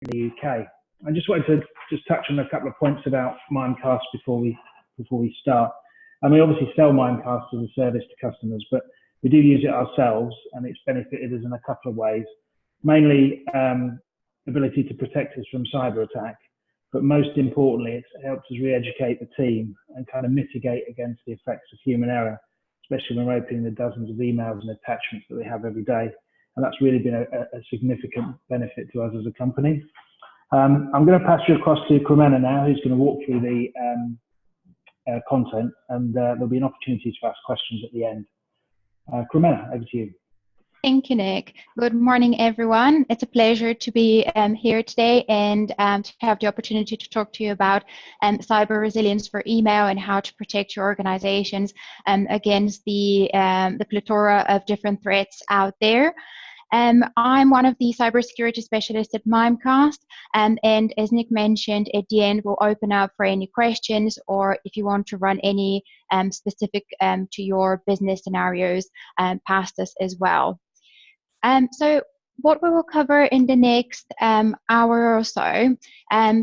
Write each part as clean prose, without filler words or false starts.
in the UK. I just wanted to just touch on a couple of points about Mimecast before we start. And we obviously sell Mimecast as a service to customers, but we do use it ourselves, and it's benefited us in a couple of ways. Mainly, ability to protect us from cyber attack, but most importantly, it's helped us re-educate the team and kind of mitigate against the effects of human error, especially when we're opening the dozens of emails and attachments that we have every day. And that's really been a significant benefit to us as a company. I'm going to pass you across to Cremena now, who's going to walk through the content, and there'll be an opportunity to ask questions at the end. Cremena, over to you. Thank you, Nick. Good morning, everyone. It's a pleasure to be here today and to have the opportunity to talk to you about cyber resilience for email and how to protect your organizations against the plethora of different threats out there. I'm one of the cybersecurity specialists at Mimecast, and as Nick mentioned, at the end we'll open up for any questions, or if you want to run any specific to your business scenarios past us as well. So what we will cover in the next hour or so.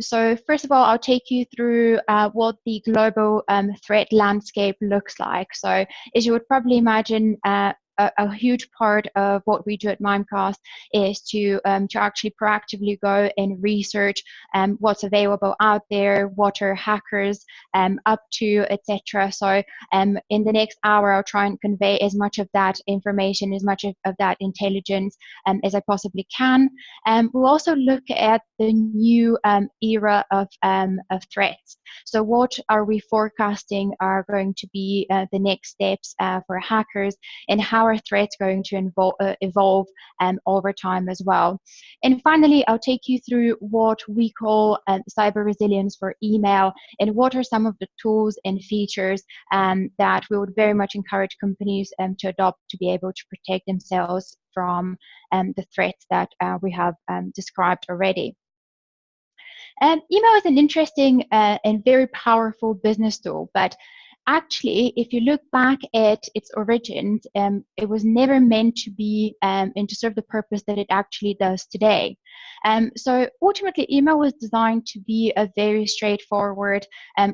So first of all, I'll take you through what the global threat landscape looks like. So as you would probably imagine, a huge part of what we do at Mimecast is to actually proactively go and research what's available out there, what are hackers up to, etc. So in the next hour, I'll try and convey as much of that information, as much of that intelligence as I possibly can. We'll also look at the new era of threats. So what are we forecasting are going to be the next steps for hackers, and how are threats going to evolve over time as well. And finally, I'll take you through what we call cyber resilience for email, and what are some of the tools and features that we would very much encourage companies to adopt to be able to protect themselves from the threats that we have described already. Email is an interesting and very powerful business tool, but actually, if you look back at its origins, it was never meant to be and to serve the purpose that it actually does today. So ultimately, email was designed to be a very straightforward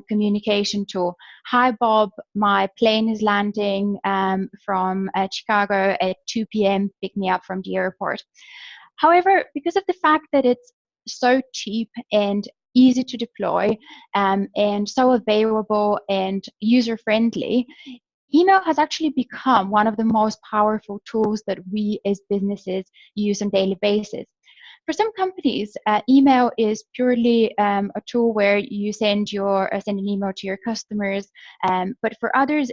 communication tool. Hi, Bob, my plane is landing from Chicago at 2 p.m. Pick me up from the airport. However, because of the fact that it's so cheap and easy to deploy and so available and user-friendly, email has actually become one of the most powerful tools that we as businesses use on a daily basis. For some companies, email is purely a tool where you send an email to your customers, but for others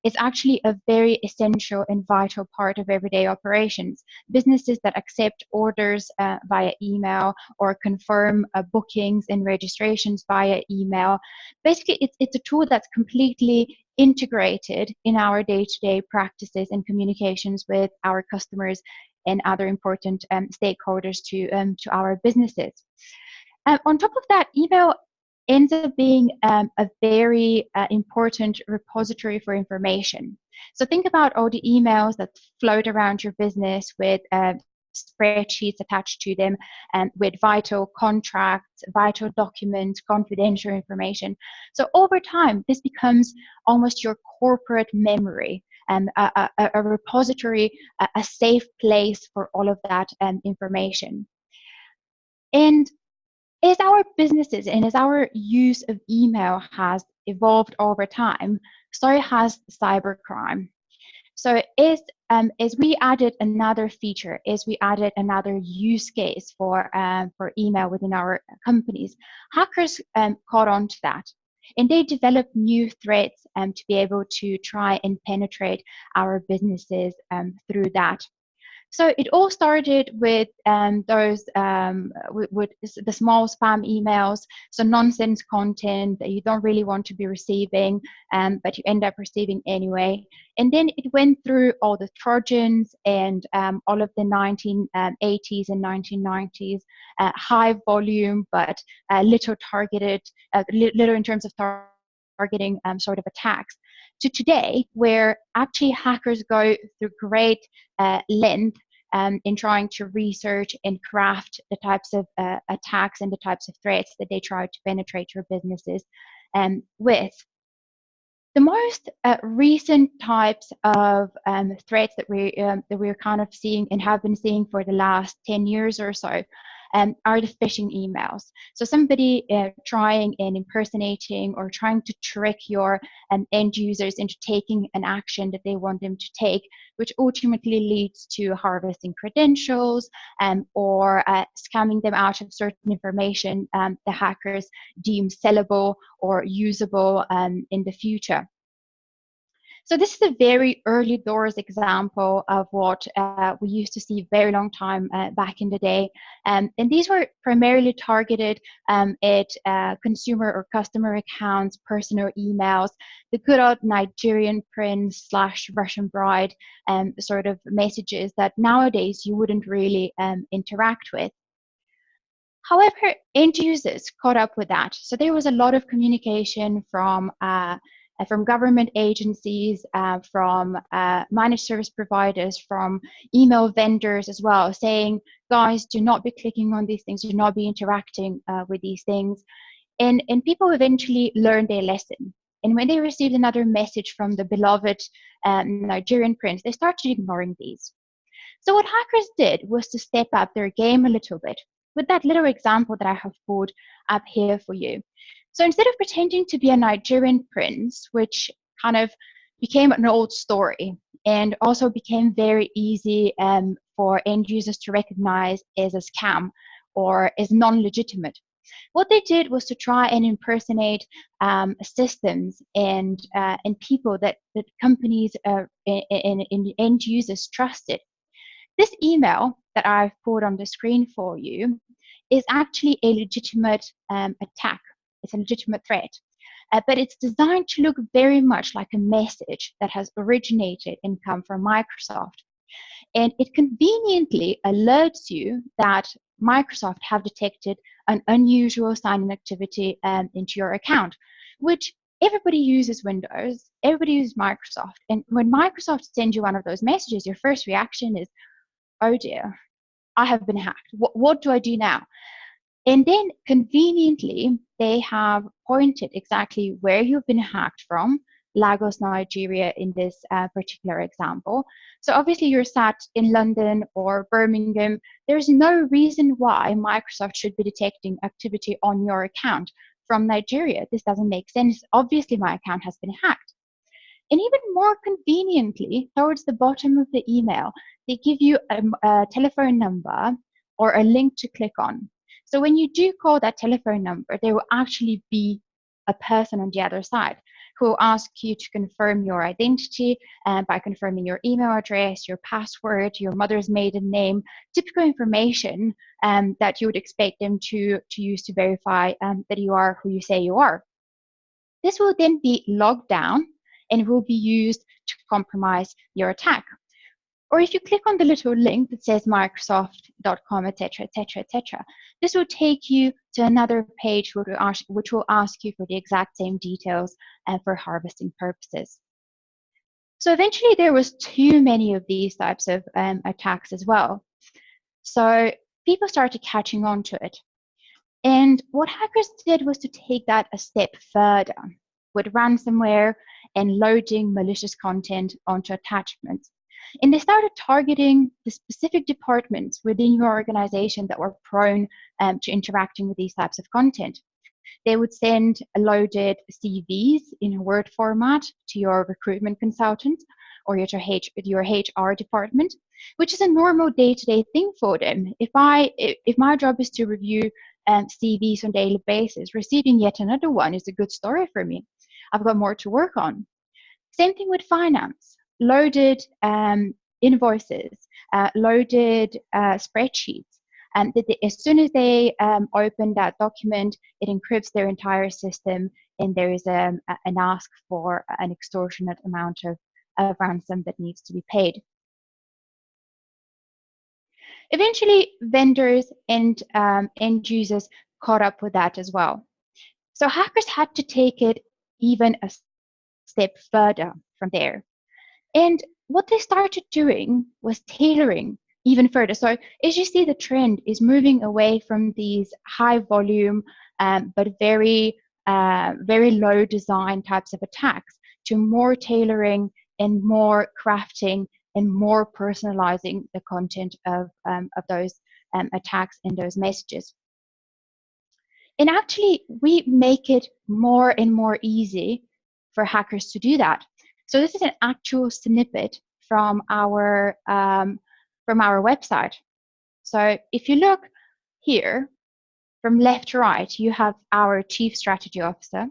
it's actually a very essential and vital part of everyday operations. Businesses that accept orders via email or confirm bookings and registrations via email. Basically, it's a tool that's completely integrated in our day-to-day practices and communications with our customers and other important stakeholders to our businesses. On top of that, email ends up being a very important repository for information. So think about all the emails that float around your business with spreadsheets attached to them, and with vital contracts, vital documents, confidential information. So over time, this becomes almost your corporate memory, and a repository, a safe place for all of that information. And as our businesses and as our use of email has evolved over time, so has cybercrime. So as we added another feature, as we added another use case for email within our companies, hackers caught on to that. And they developed new threats to be able to try and penetrate our businesses through that. So it all started with with the small spam emails, so nonsense content that you don't really want to be receiving, but you end up receiving anyway. And then it went through all the Trojans and all of the 1980s and 1990s, high volume, but little targeted, little in terms of targeting sort of attacks, to today, where actually hackers go through great length in trying to research and craft the types of attacks and the types of threats that they try to penetrate your businesses with. The most recent types of threats that we're kind of seeing and have been seeing for the last 10 years or so are the phishing emails. So somebody trying and impersonating or trying to trick your end users into taking an action that they want them to take, which ultimately leads to harvesting credentials or scamming them out of certain information the hackers deem sellable or usable in the future. So this is a very early doors example of what we used to see a very long time back in the day. And these were primarily targeted at consumer or customer accounts, personal emails, the good old Nigerian prince / Russian bride sort of messages that nowadays you wouldn't really interact with. However, end users caught up with that. So there was a lot of communication from government agencies, from managed service providers, from email vendors as well, saying, guys, do not be clicking on these things, do not be interacting with these things. And people eventually learned their lesson. And when they received another message from the beloved Nigerian prince, they started ignoring these. So what hackers did was to step up their game a little bit with that little example that I have pulled up here for you. So instead of pretending to be a Nigerian prince, which kind of became an old story and also became very easy for end users to recognize as a scam or as non-legitimate, what they did was to try and impersonate systems and people that companies and end users trusted. This email that I've put on the screen for you is actually a legitimate attack. It's a legitimate threat, but it's designed to look very much like a message that has originated and come from Microsoft. And it conveniently alerts you that Microsoft have detected an unusual sign-in activity into your account, which everybody uses Windows, everybody uses Microsoft. And when Microsoft sends you one of those messages, your first reaction is, oh dear, I have been hacked. What do I do now? And then conveniently, they have pointed exactly where you've been hacked from, Lagos, Nigeria in this particular example. So obviously you're sat in London or Birmingham. There's no reason why Microsoft should be detecting activity on your account from Nigeria. This doesn't make sense. Obviously my account has been hacked. And even more conveniently, towards the bottom of the email, they give you a telephone number or a link to click on. So when you do call that telephone number, there will actually be a person on the other side who will ask you to confirm your identity by confirming your email address, your password, your mother's maiden name, typical information that you would expect them to use to verify that you are who you say you are. This will then be logged down and will be used to compromise your attack. Or if you click on the little link that says Microsoft.com, etc., etc., etc., this will take you to another page which will ask you for the exact same details for harvesting purposes. So eventually there was too many of these types of attacks as well. So people started catching on to it. And what hackers did was to take that a step further with ransomware and loading malicious content onto attachments. And they started targeting the specific departments within your organization that were prone to interacting with these types of content. They would send loaded CVs in a Word format to your recruitment consultant or your HR department, which is a normal day-to-day thing for them. If my job is to review CVs on a daily basis, receiving yet another one is a good story for me. I've got more to work on. Same thing with finance. Loaded invoices, loaded spreadsheets. And as soon as they open that document, it encrypts their entire system, and there is an ask for an extortionate amount of ransom that needs to be paid. Eventually, vendors and end users caught up with that as well. So hackers had to take it even a step further from there. And what they started doing was tailoring even further. So as you see, the trend is moving away from these high volume but very low design types of attacks to more tailoring and more crafting and more personalizing the content of those attacks and those messages. And actually, we make it more and more easy for hackers to do that. So this is an actual snippet from our website. So if you look here, from left to right, you have our Chief Strategy Officer,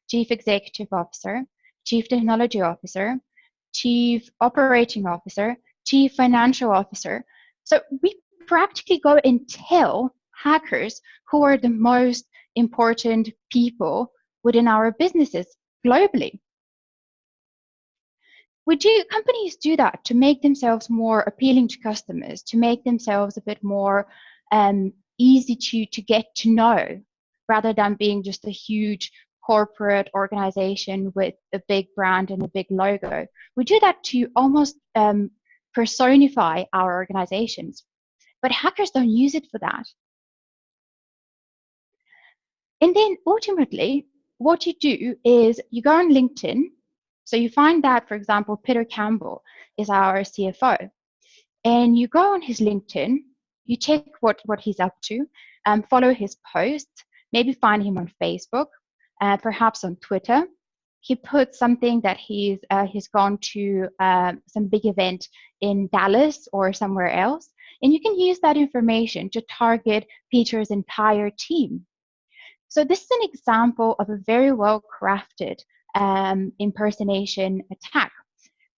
Chief Executive Officer, Chief Technology Officer, Chief Operating Officer, Chief Financial Officer. So we practically go and tell hackers who are the most important people within our businesses globally. Companies do that to make themselves more appealing to customers, to make themselves a bit more easy to get to know, rather than being just a huge corporate organization with a big brand and a big logo. We do that to almost personify our organizations, but hackers don't use it for that. And then ultimately, what you do is you go on LinkedIn. So you find that, for example, Peter Campbell is our CFO, and you go on his LinkedIn, you check what he's up to, follow his posts, maybe find him on Facebook, perhaps on Twitter. He puts something that he's gone to some big event in Dallas or somewhere else, and you can use that information to target Peter's entire team. So this is an example of a very well-crafted impersonation attack.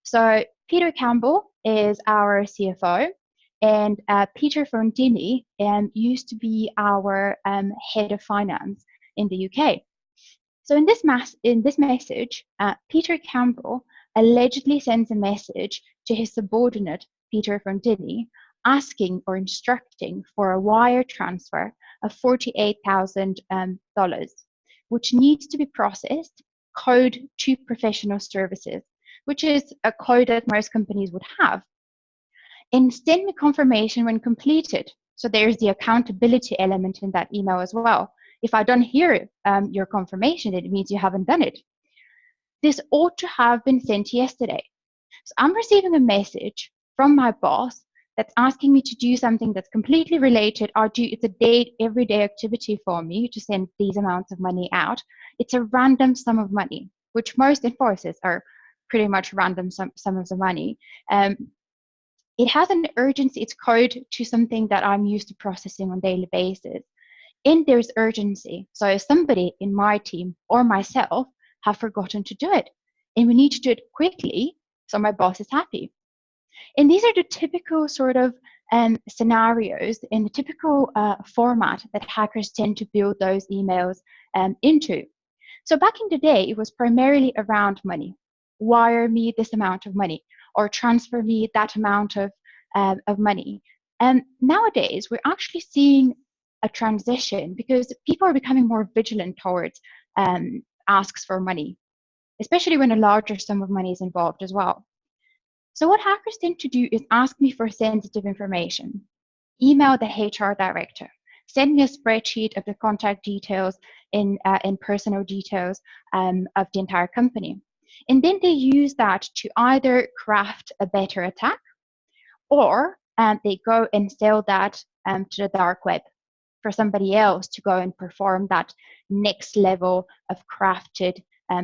So Peter Campbell is our CFO, and Peter Frontini used to be our head of finance in the UK. So in this message, Peter Campbell allegedly sends a message to his subordinate, Peter Frontini, asking or instructing for a wire transfer of $48,000, which needs to be processed, code to professional services, which is a code that most companies would have. And send me confirmation when completed. So there's the accountability element in that email as well. If I don't hear your confirmation, it means you haven't done it. This ought to have been sent yesterday. So I'm receiving a message from my boss that's asking me to do something that's completely related. It's a everyday activity for me to send these amounts of money out. It's a random sum of money, which most invoices are pretty much random sums of money. It has an urgency. It's code to something that I'm used to processing on a daily basis. And there's urgency. So somebody in my team or myself have forgotten to do it. And we need to do it quickly so my boss is happy. And these are the typical sort of scenarios and the typical format that hackers tend to build those emails into. So back in the day, it was primarily around money. Wire me this amount of money or transfer me that amount of money. And nowadays, we're actually seeing a transition because people are becoming more vigilant towards asks for money, especially when a larger sum of money is involved as well. So what hackers tend to do is ask me for sensitive information, email the HR director, send me a spreadsheet of the contact details and personal details of the entire company. And then they use that to either craft a better attack or they go and sell that to the dark web for somebody else to go and perform that next level of crafted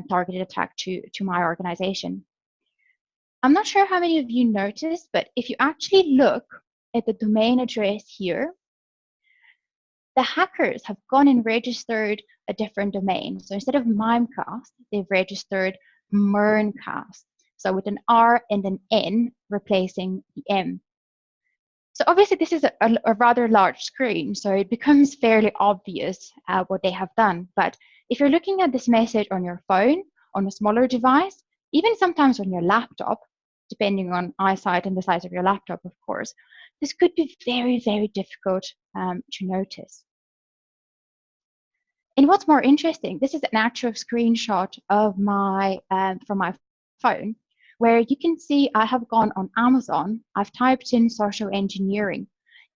targeted attack to my organization. I'm not sure how many of you noticed, but if you actually look at the domain address here, the hackers have gone and registered a different domain. So instead of Mimecast, they've registered Mimecast. So with an R and an N replacing the M. So obviously this is a rather large screen, so it becomes fairly obvious what they have done. But if you're looking at this message on your phone, on a smaller device, even sometimes on your laptop, depending on eyesight and the size of your laptop, of course, this could be very, very difficult to notice. And what's more interesting, this is an actual screenshot of my from my phone, where you can see I have gone on Amazon, I've typed in social engineering,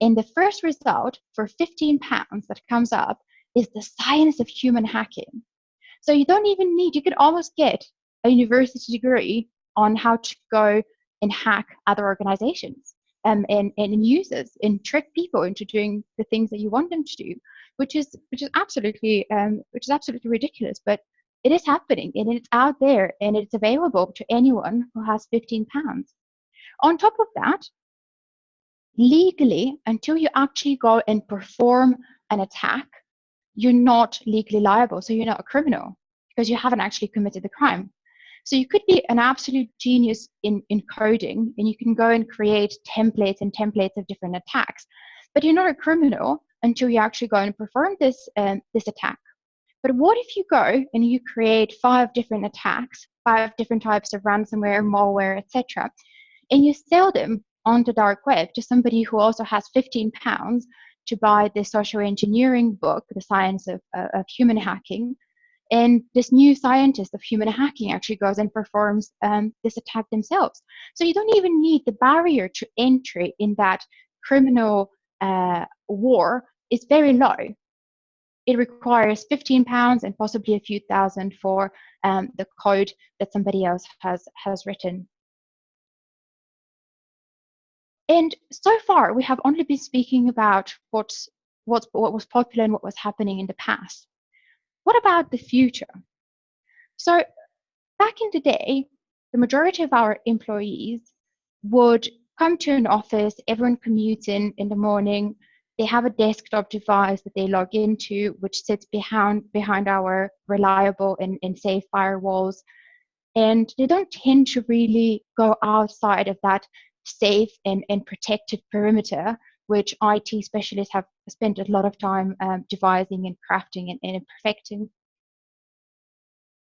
and the first result for £15 that comes up is the science of human hacking. So you don't even need, you could almost get a university degree on how to go and hack other organizations and users and trick people into doing the things that you want them to do, which is absolutely ridiculous. But it is happening, and it's out there, and it's available to anyone who has £15. On top of that, legally, until you actually go and perform an attack, you're not legally liable. So you're not a criminal because you haven't actually committed the crime. So you could be an absolute genius in coding, and you can go and create templates and templates of different attacks, but you're not a criminal until you actually go and perform this attack. But what if you go and you create 5 different attacks, 5 different types of ransomware, malware, etc., and you sell them on the dark web to somebody who also has £15 to buy the social engineering book, The Science of Human Hacking, and this new scientist of human hacking actually goes and performs this attack themselves. So you don't even need the barrier to entry in that criminal war is very low. It requires £15 and possibly a few thousand for the code that somebody else has written. And so far, we have only been speaking about what was popular and what was happening in the past. What about the future? So back in the day, the majority of our employees would come to an office, everyone commutes in the morning, they have a desktop device that they log into, which sits behind our reliable and safe firewalls. And they don't tend to really go outside of that safe and protected perimeter, which IT specialists have spent a lot of time devising and crafting and perfecting.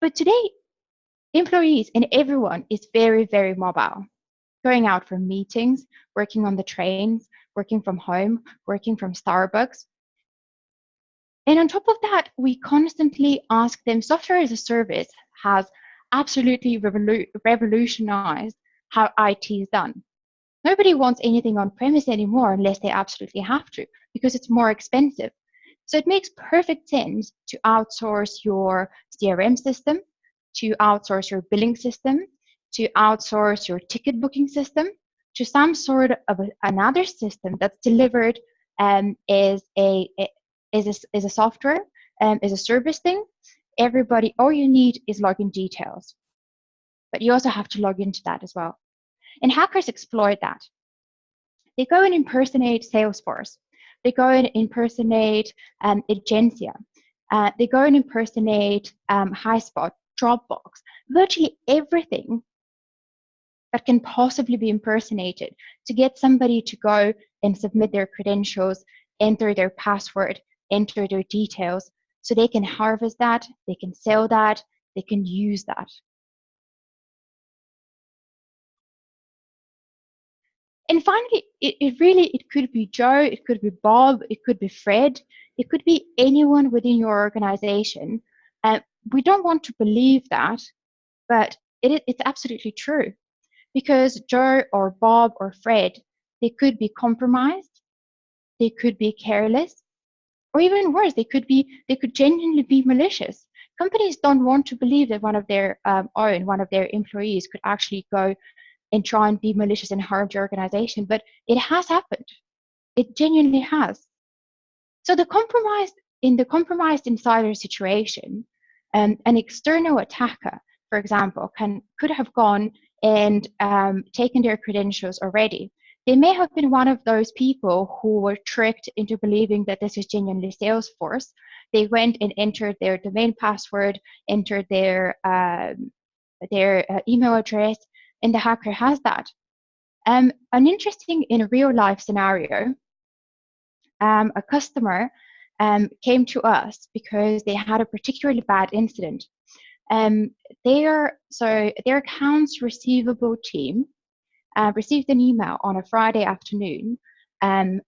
But today, employees and everyone is very, very mobile, going out for meetings, working on the trains, working from home, working from Starbucks. And on top of that, we constantly ask them, software as a service has absolutely revolutionized how IT is done. Nobody wants anything on premise anymore unless they absolutely have to, because it's more expensive. So it makes perfect sense to outsource your CRM system, to outsource your billing system, to outsource your ticket booking system to some sort of another system that's delivered as a software, as a service thing. Everybody, all you need is login details, but you also have to log into that as well. And hackers exploit that. They go and impersonate Salesforce. They go and impersonate Agencia. They go and impersonate Highspot, Dropbox, virtually everything that can possibly be impersonated to get somebody to go and submit their credentials, enter their password, enter their details, so they can harvest that, they can sell that, they can use that. And finally, it could be Joe, it could be Bob, it could be Fred, it could be anyone within your organization. We don't want to believe that, but it's absolutely true. Because Joe or Bob or Fred, they could be compromised, they could be careless, or even worse, they could genuinely be malicious. Companies don't want to believe that one of their employees could actually go and try and be malicious and harm your organization, but it has happened. It genuinely has. So the compromised insider situation, an external attacker, for example, could have gone and taken their credentials already. They may have been one of those people who were tricked into believing that this is genuinely Salesforce. They went and entered their domain password, entered their email address, and the hacker has that. An interesting in real life scenario, a customer came to us because they had a particularly bad incident. Their accounts receivable team received an email on a Friday afternoon. I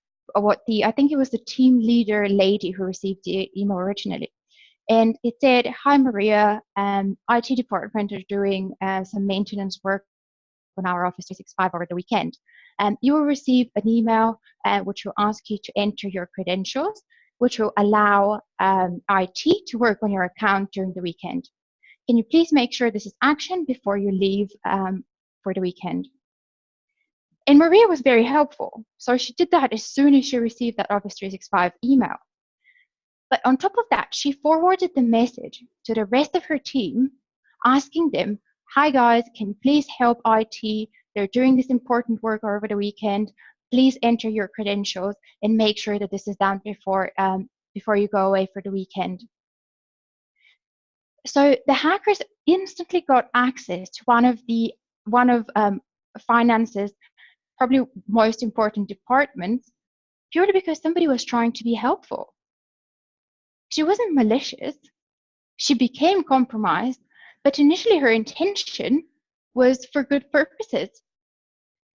think it was the team leader lady who received the email originally. And it said, "Hi Maria, IT department are doing some maintenance work on our Office 365 over the weekend, you will receive an email which will ask you to enter your credentials, which will allow IT to work on your account during the weekend. Can you please make sure this is actioned before you leave for the weekend? And Maria was very helpful. So she did that as soon as she received that Office 365 email. But on top of that, she forwarded the message to the rest of her team, asking them, hi guys, can you please help IT? They're doing this important work over the weekend. Please enter your credentials and make sure that this is done before you go away for the weekend. So the hackers instantly got access to one of finance's probably most important departments, purely because somebody was trying to be helpful. She wasn't malicious. She became compromised, but initially her intention was for good purposes.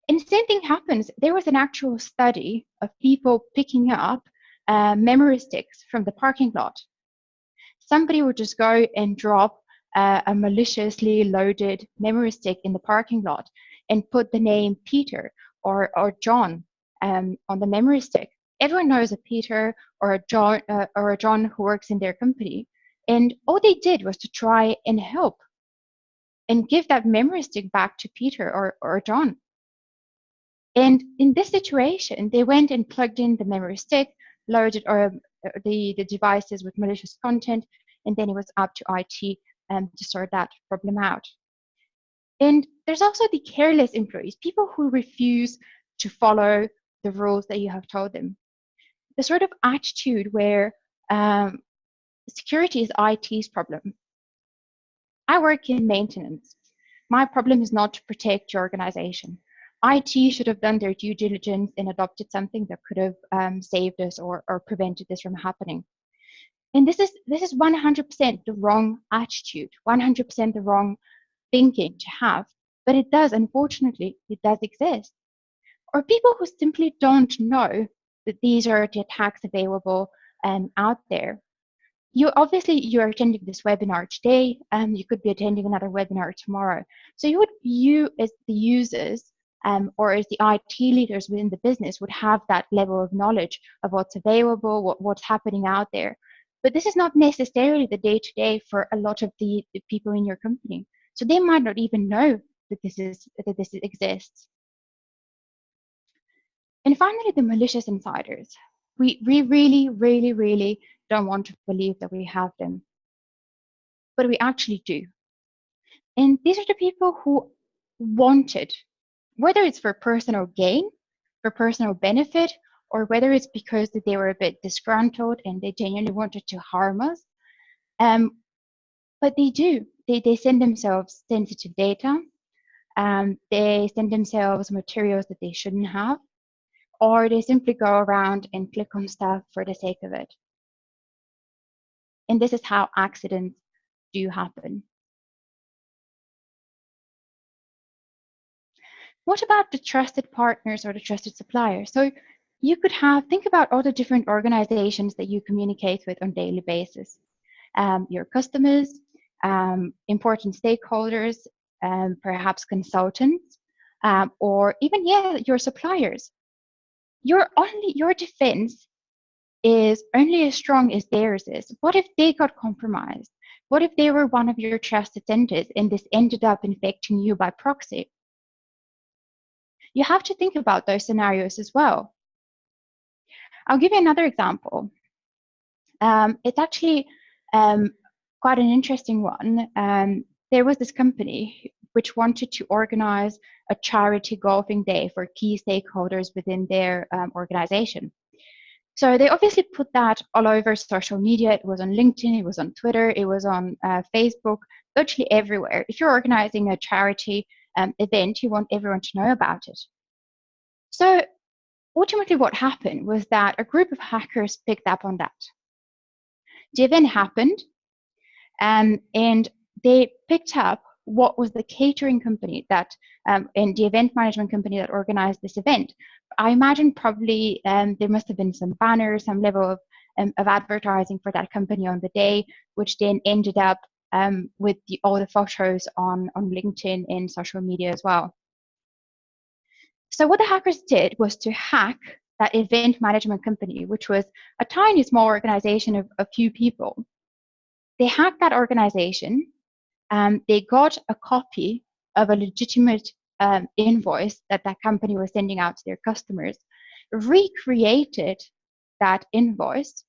And the same thing happens. There was an actual study of people picking up memory sticks from the parking lot. Somebody would just go and drop a maliciously loaded memory stick in the parking lot and put the name Peter or John on the memory stick. Everyone knows a Peter or a John who works in their company. And all they did was to try and help and give that memory stick back to Peter or John. And in this situation, they went and plugged in the memory stick, loaded the devices with malicious content, and then it was up to IT to sort that problem out. And there's also the careless employees, people who refuse to follow the rules that you have told them. The sort of attitude where security is IT's problem. I work in maintenance. My problem is not to protect your organization. IT should have done their due diligence and adopted something that could have saved us or prevented this from happening. And this is 100% the wrong attitude, 100% the wrong thinking to have. But it does, unfortunately, it does exist. Or people who simply don't know that these are the attacks available out there. You're attending this webinar today, and you could be attending another webinar tomorrow. So you as the users or as the IT leaders within the business would have that level of knowledge of what's available, what's happening out there. But this is not necessarily the day-to-day for a lot of the people in your company. So they might not even know that this exists. And finally, the malicious insiders. We really, really, really don't want to believe that we have them, but we actually do. And these are the people who wanted, whether it's for personal gain, for personal benefit, or whether it's because they were a bit disgruntled and they genuinely wanted to harm us. But they do. They send themselves sensitive data. They send themselves materials that they shouldn't have, or they simply go around and click on stuff for the sake of it. And this is how accidents do happen. What about the trusted partners or the trusted suppliers? So you could think about all the different organizations that you communicate with on a daily basis. Your customers, important stakeholders, perhaps consultants, or even, your suppliers. Your defense is only as strong as theirs is. What if they got compromised? What if they were one of your trusted centers and this ended up infecting you by proxy? You have to think about those scenarios as well. I'll give you another example. It's actually quite an interesting one. There was this company which wanted to organize a charity golfing day for key stakeholders within their organization. So they obviously put that all over social media. It was on LinkedIn, it was on Twitter, it was on Facebook, virtually everywhere. If you're organizing a charity event, you want everyone to know about it. So ultimately what happened was that a group of hackers picked up on that. The event happened, and they picked up what was the catering company that and the event management company that organized this event. I imagine probably there must have been some banners, some level of advertising for that company on the day, which then ended up with all the photos on LinkedIn and social media as well. So what the hackers did was to hack that event management company, which was a tiny small organization of a few people. They hacked that organization. They got a copy of a legitimate invoice that that company was sending out to their customers, recreated that invoice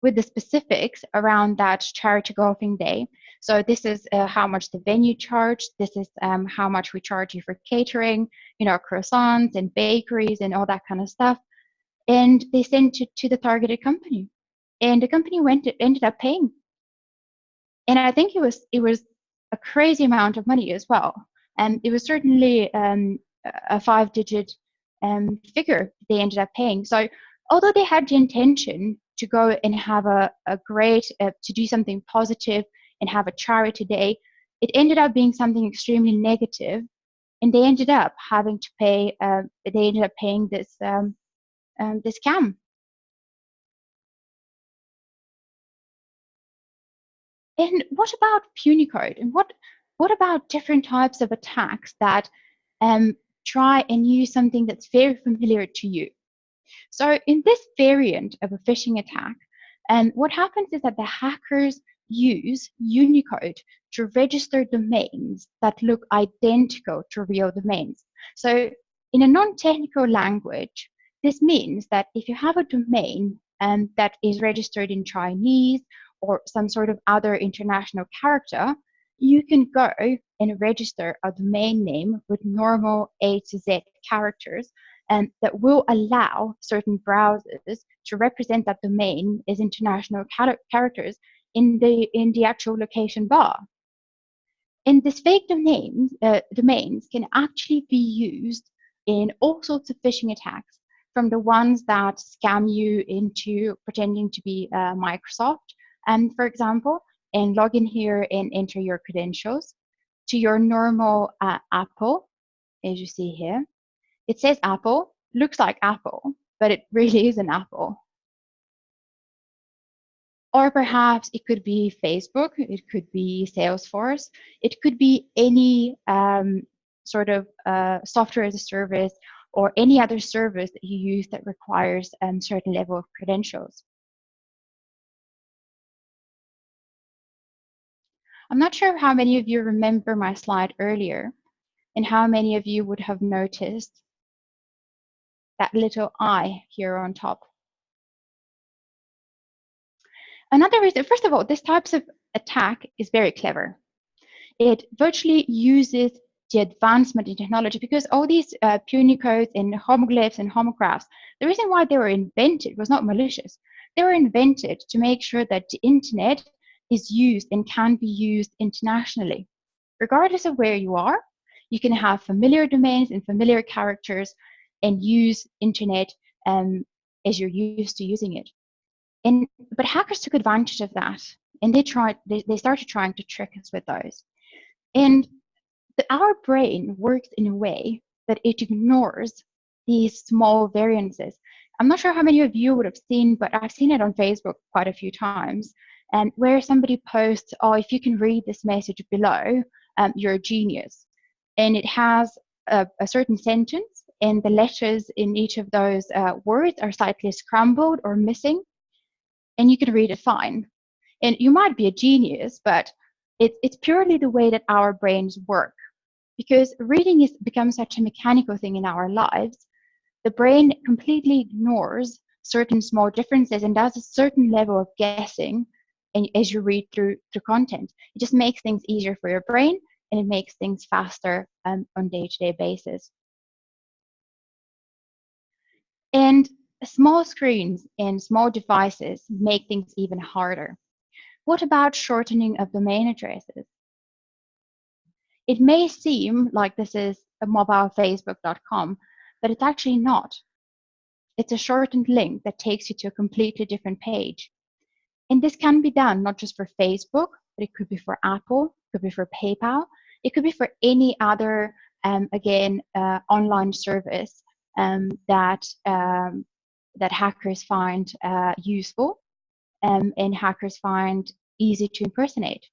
with the specifics around that charity golfing day. So this is how much the venue charged. This is how much we charge you for catering, croissants and bakeries and all that kind of stuff. And they sent it to the targeted company, and the company ended up paying. And I think it was a crazy amount of money as well. And it was certainly a 5-digit figure they ended up paying. So although they had the intention to go and have a great, to do something positive and have a charity day, it ended up being something extremely negative, and they ended up having to pay. They ended up paying this this scam. And what about Punicode? And what about different types of attacks that try and use something that's very familiar to you? So in this variant of a phishing attack, what happens is that the hackers use Unicode to register domains that look identical to real domains. So in a non-technical language, this means that if you have a domain that is registered in Chinese or some sort of other international character, you can go and register a domain name with normal A to Z characters, and that will allow certain browsers to represent that domain as international characters in the actual location bar. And these fake domains can actually be used in all sorts of phishing attacks, from the ones that scam you into pretending to be Microsoft, for example, and log in here and enter your credentials, to your normal Apple, as you see here. It says Apple, looks like Apple, but it really is an Apple. Or perhaps it could be Facebook, it could be Salesforce, it could be any sort of software as a service or any other service that you use that requires a certain level of credentials. I'm not sure how many of you remember my slide earlier and how many of you would have noticed that little I here on top. Another reason, first of all, this type of attack is very clever. It virtually uses the advancement in technology, because all these Punicodes and homoglyphs and homographs, the reason why they were invented was not malicious. They were invented to make sure that the internet is used and can be used internationally. Regardless of where you are, you can have familiar domains and familiar characters and use internet as you're used to using it. But hackers took advantage of that, and they started trying to trick us with those. And our brain works in a way that it ignores these small variances. I'm not sure how many of you would have seen, but I've seen it on Facebook quite a few times, and where somebody posts, "Oh, if you can read this message below, you're a genius." And it has a certain sentence, and the letters in each of those words are slightly scrambled or missing, and you can read it fine. And you might be a genius, but it's purely the way that our brains work. Because reading has become such a mechanical thing in our lives, the brain completely ignores certain small differences and does a certain level of guessing as you read through content. It just makes things easier for your brain, and it makes things faster on a day-to-day basis. And small screens and small devices make things even harder. What about shortening of domain addresses? It may seem like this is a mobile facebook.com, but it's actually not. It's a shortened link that takes you to a completely different page. And this can be done not just for Facebook, but it could be for Apple, it could be for PayPal, it could be for any other, online service that hackers find useful and hackers find easy to impersonate.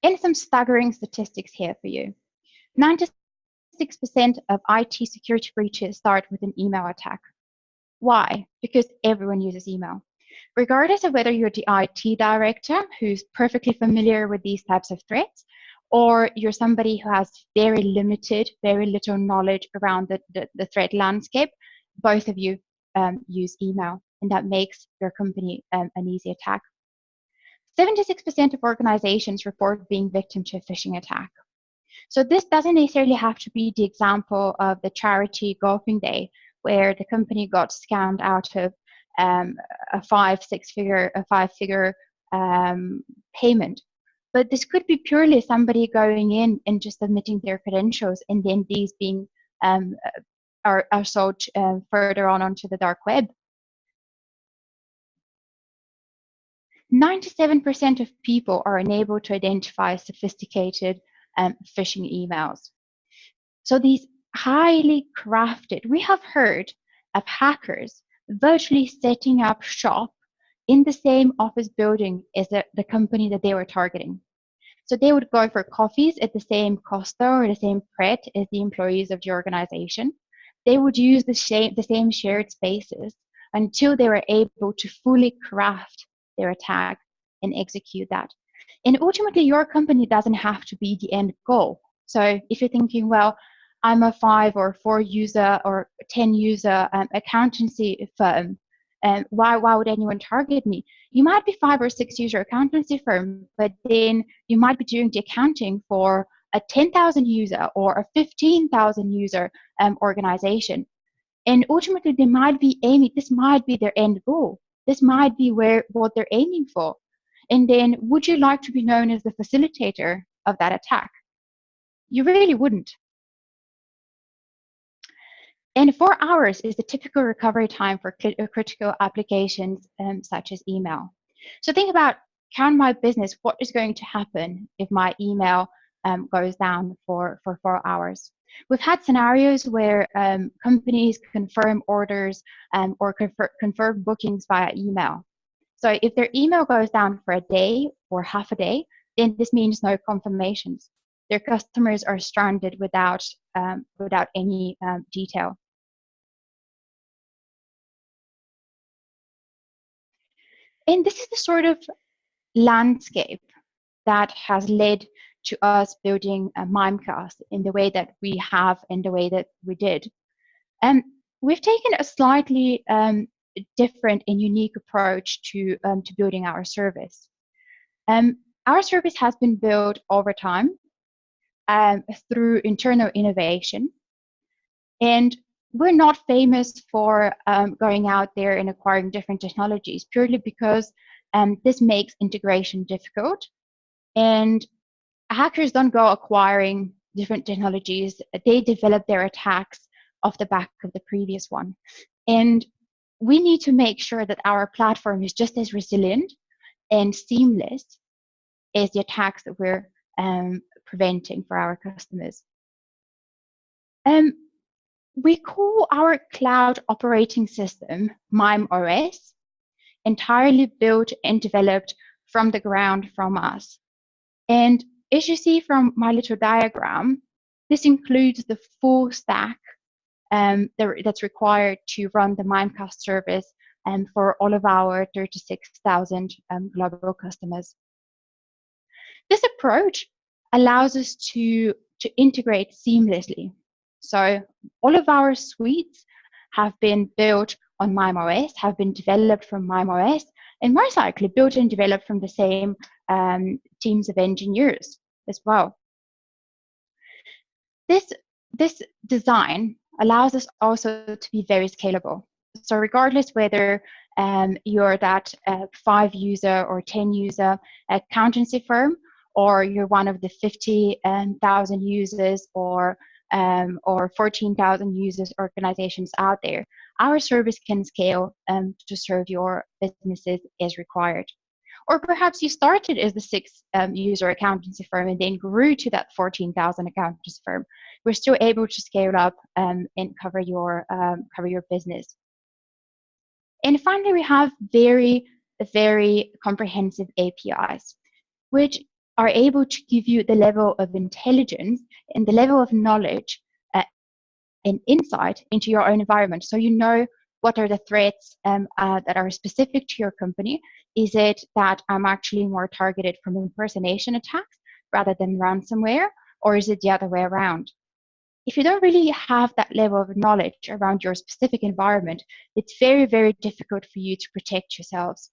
And some staggering statistics here for you. 97% of IT security breaches start with an email attack. Why? Because everyone uses email. Regardless of whether you're the IT director who's perfectly familiar with these types of threats, or you're somebody who has very little knowledge around the threat landscape, both of you use email, and that makes your company an easy attack. 76% of organizations report being victim to a phishing attack. So this doesn't necessarily have to be the example of the charity golfing day, where the company got scammed out of a five-figure payment. But this could be purely somebody going in and just submitting their credentials, and then these being are sold further on onto the dark web. 97% of people are unable to identify sophisticated phishing emails. So these highly crafted, we have heard of hackers virtually setting up shop in the same office building as the company that they were targeting. So they would go for coffees at the same Costa or the same Pret as the employees of the organization. They would use the same shared spaces until they were able to fully craft their attack and execute that. And ultimately, your company doesn't have to be the end goal. So if you're thinking, well, I'm a 5 or 4 user or 10 user accountancy firm, why would anyone target me? You might be 5 or 6 user accountancy firm, but then you might be doing the accounting for a 10,000 user or a 15,000 user organization. And ultimately, they might be aiming, this might be their end goal. This might be what they're aiming for. And then would you like to be known as the facilitator of that attack? You really wouldn't. And 4 hours is the typical recovery time for critical applications such as email. So think about, count my business, what is going to happen if my email goes down for 4 hours? We've had scenarios where companies confirm orders or confirm bookings via email. So if their email goes down for a day or half a day, then this means no confirmations. Their customers are stranded without any detail. And this is the sort of landscape that has led to us building a Mimecast in the way that we have and the way that we did. We've taken a slightly different and unique approach to building our service. Our service has been built over time through internal innovation. And we're not famous for going out there and acquiring different technologies, purely because this makes integration difficult. And hackers don't go acquiring different technologies. They develop their attacks off the back of the previous one. And we need to make sure that our platform is just as resilient and seamless as the attacks that we're preventing for our customers. We call our cloud operating system MimeOS, entirely built and developed from the ground from us. And as you see from my little diagram, this includes the full stack that's required to run the Mimecast service for all of our 36,000 global customers. This approach allows us to integrate seamlessly. So all of our suites have been built on MimeOS, have been developed from MimeOS, and most likely built and developed from the same teams of engineers as well. This design allows us also to be very scalable. So regardless whether you're that 5 user or 10 user accountancy firm, or you're one of the 50,000 users or 14,000 users organizations out there, our service can scale to serve your businesses as required. Or perhaps you started as the 6 user accountancy firm and then grew to that 14,000 accountancy firm. We're still able to scale up and cover your business. And finally, we have very comprehensive APIs, which are able to give you the level of intelligence and the level of knowledge an insight into your own environment. So you know what are the threats that are specific to your company. Is it that I'm actually more targeted from impersonation attacks rather than ransomware, or is it the other way around? If you don't really have that level of knowledge around your specific environment, it's very, very difficult for you to protect yourselves.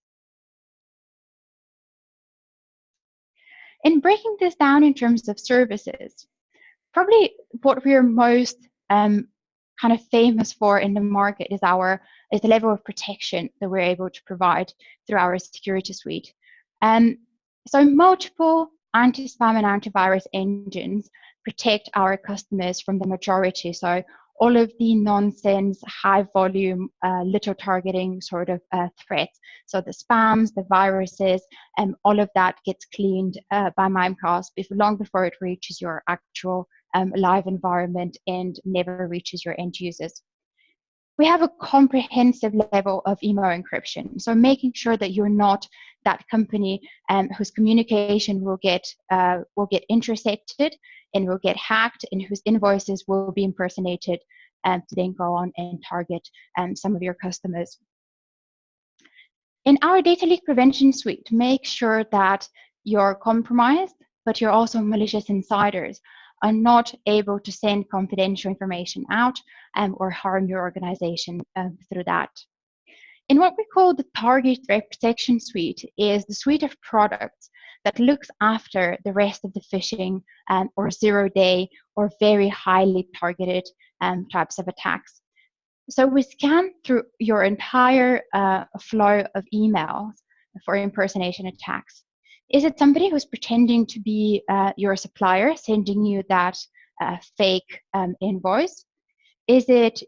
In breaking this down in terms of services, probably what we're most kind of famous for in the market is the level of protection that we're able to provide through our security suite. So multiple anti-spam and antivirus engines protect our customers from the majority. So all of the nonsense, high volume, little targeting sort of threats. So the spams, the viruses, and all of that gets cleaned by Mimecast long before it reaches your actual live environment and never reaches your end users. We have a comprehensive level of email encryption. So making sure that you're not that company whose communication will get intercepted and will get hacked, and whose invoices will be impersonated to then go on and target some of your customers. In our data leak prevention suite, make sure that you're compromised, but you're also malicious insiders are not able to send confidential information out or harm your organization through that. And what we call the Target Threat Protection Suite is the suite of products that looks after the rest of the phishing or zero-day or very highly targeted types of attacks. So we scan through your entire flow of emails for impersonation attacks. Is it somebody who's pretending to be your supplier, sending you that fake invoice? Is it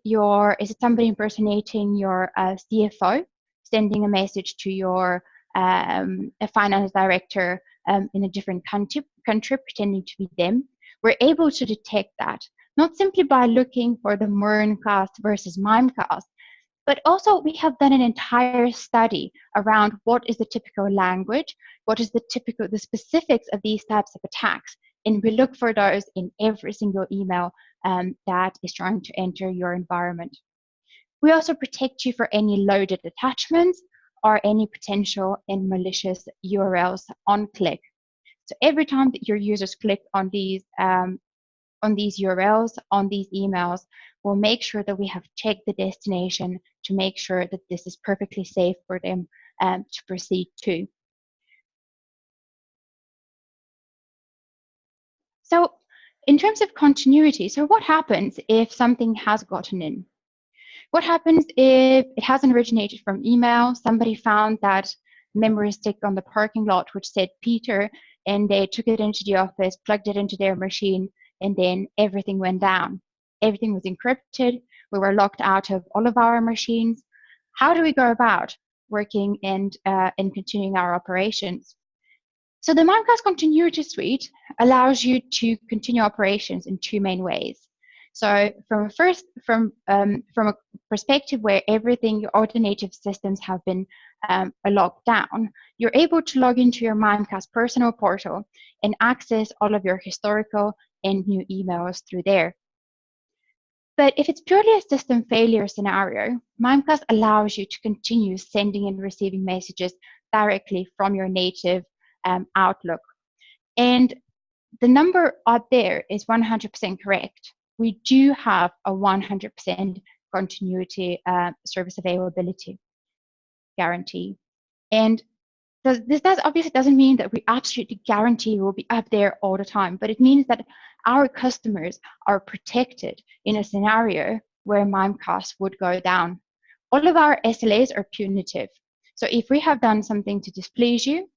somebody impersonating your CFO, sending a message to your a finance director in a different country, pretending to be them? We're able to detect that, not simply by looking for the Mimecast versus Mimecast, but also we have done an entire study around what is the typical language, what is the specifics of these types of attacks, and we look for those in every single email that is trying to enter your environment. We also protect you for any loaded attachments or any potential and malicious URLs on click. So every time that your users click on these URLs, on these emails, we'll make sure that we have checked the destination to make sure that this is perfectly safe for them to proceed to. So in terms of continuity, so what happens if something has gotten in? What happens if it hasn't originated from email? Somebody found that memory stick on the parking lot which said Peter, and they took it into the office, plugged it into their machine, and then everything went down. Everything was encrypted. We were locked out of all of our machines. How do we go about working and continuing our operations? So the Mimecast Continuity Suite allows you to continue operations in two main ways. So from a perspective where all the native systems have been locked down, you're able to log into your Mimecast personal portal and access all of your historical and new emails through there. But if it's purely a system failure scenario, Mimecast allows you to continue sending and receiving messages directly from your native Outlook. And the number out there is 100% correct. We do have a 100% continuity service availability guarantee. And this obviously doesn't mean that we absolutely guarantee we'll be up there all the time, but it means that our customers are protected in a scenario where Mimecast would go down. All of our SLAs are punitive. So if we have done something to displease you,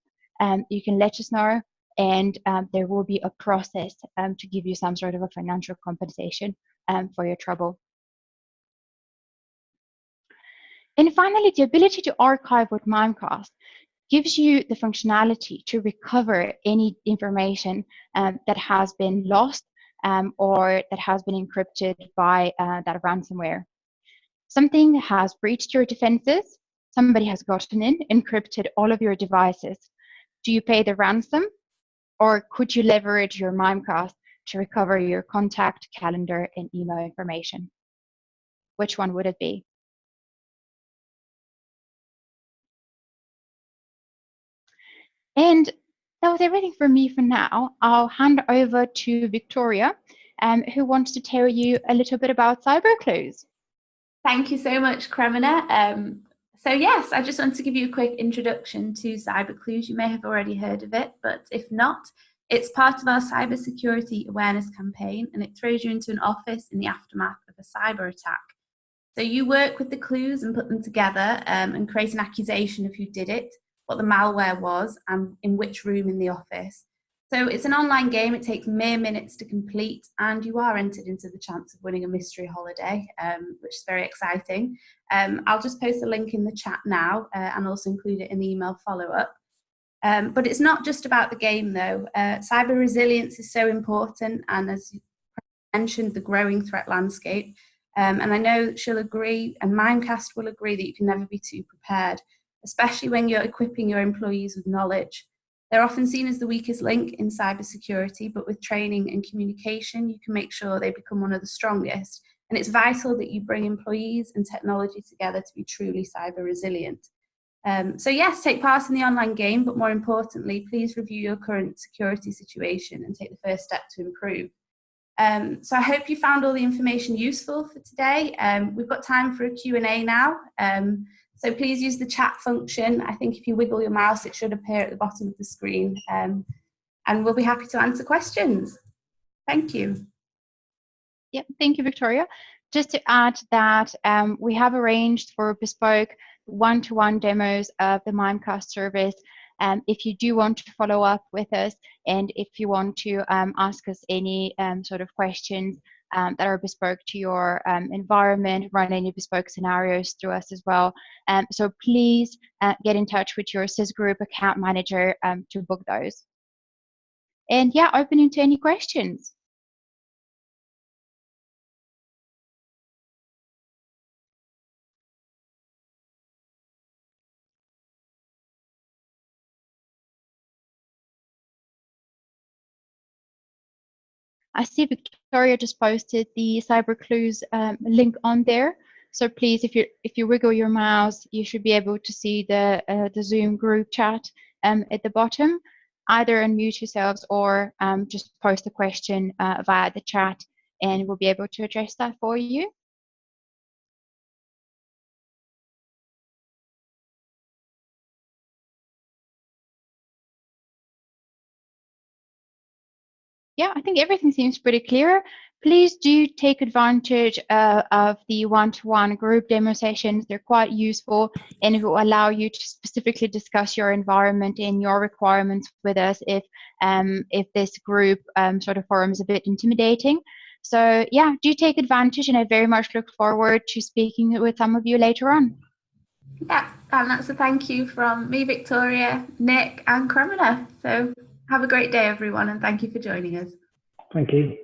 you can let us know, and there will be a process to give you some sort of a financial compensation for your trouble. And finally, the ability to archive with Mimecast gives you the functionality to recover any information that has been lost or that has been encrypted by that ransomware. Something has breached your defenses, somebody has gotten in, encrypted all of your devices. Do you pay the ransom, or could you leverage your Mimecast to recover your contact, calendar, and email information? which one would it be? And that was everything from me for now. I'll hand over to Victoria, who wants to tell you a little bit about cyber clues. Thank you so much, Cremona. So yes, I just want to give you a quick introduction to cyber clues. You may have already heard of it, but if not, it's part of our cybersecurity awareness campaign, and it throws you into an office in the aftermath of a cyber attack. So you work with the clues and put them together and create an accusation of who did it, what the malware was, and in which room in the office. So it's an online game. It takes mere minutes to complete, and you are entered into the chance of winning a mystery holiday, which is very exciting. I'll just post a link in the chat now and also include it in the email follow-up. But it's not just about the game, though. Cyber resilience is so important, and as you mentioned, the growing threat landscape. And I know she'll agree, and Mimecast will agree, that you can never be too prepared, especially when you're equipping your employees with knowledge. They're often seen as the weakest link in cybersecurity, but with training and communication, you can make sure they become one of the strongest. And it's vital that you bring employees and technology together to be truly cyber resilient. So yes, take part in the online game, but more importantly, please review your current security situation and take the first step to improve. So I hope you found all the information useful for today. We've got time for a Q&A now. So please use the chat function. I think if you wiggle your mouse, it should appear at the bottom of the screen. And we'll be happy to answer questions. Thank you. Yep, thank you, Victoria. Just to add that we have arranged for bespoke one-to-one demos of the Mimecast service. If you do want to follow up with us, and if you want to ask us any sort of questions that are bespoke to your environment, run any bespoke scenarios through us as well. So please get in touch with your SysGroup account manager to book those. And yeah, opening to any questions. I see Victoria just posted the Cyber Clues link on there. So please, if you wiggle your mouse, you should be able to see the Zoom group chat at the bottom. Either unmute yourselves or just post a question via the chat, and we'll be able to address that for you. Yeah, I think everything seems pretty clear. Please do take advantage of the one-to-one group demo sessions. They're quite useful, and it will allow you to specifically discuss your environment and your requirements with us if this group sort of forum is a bit intimidating. So yeah, do take advantage, and I very much look forward to speaking with some of you later on. Yeah, and that's a thank you from me, Victoria, Nick, and Cremona. So have a great day, everyone, and thank you for joining us. Thank you.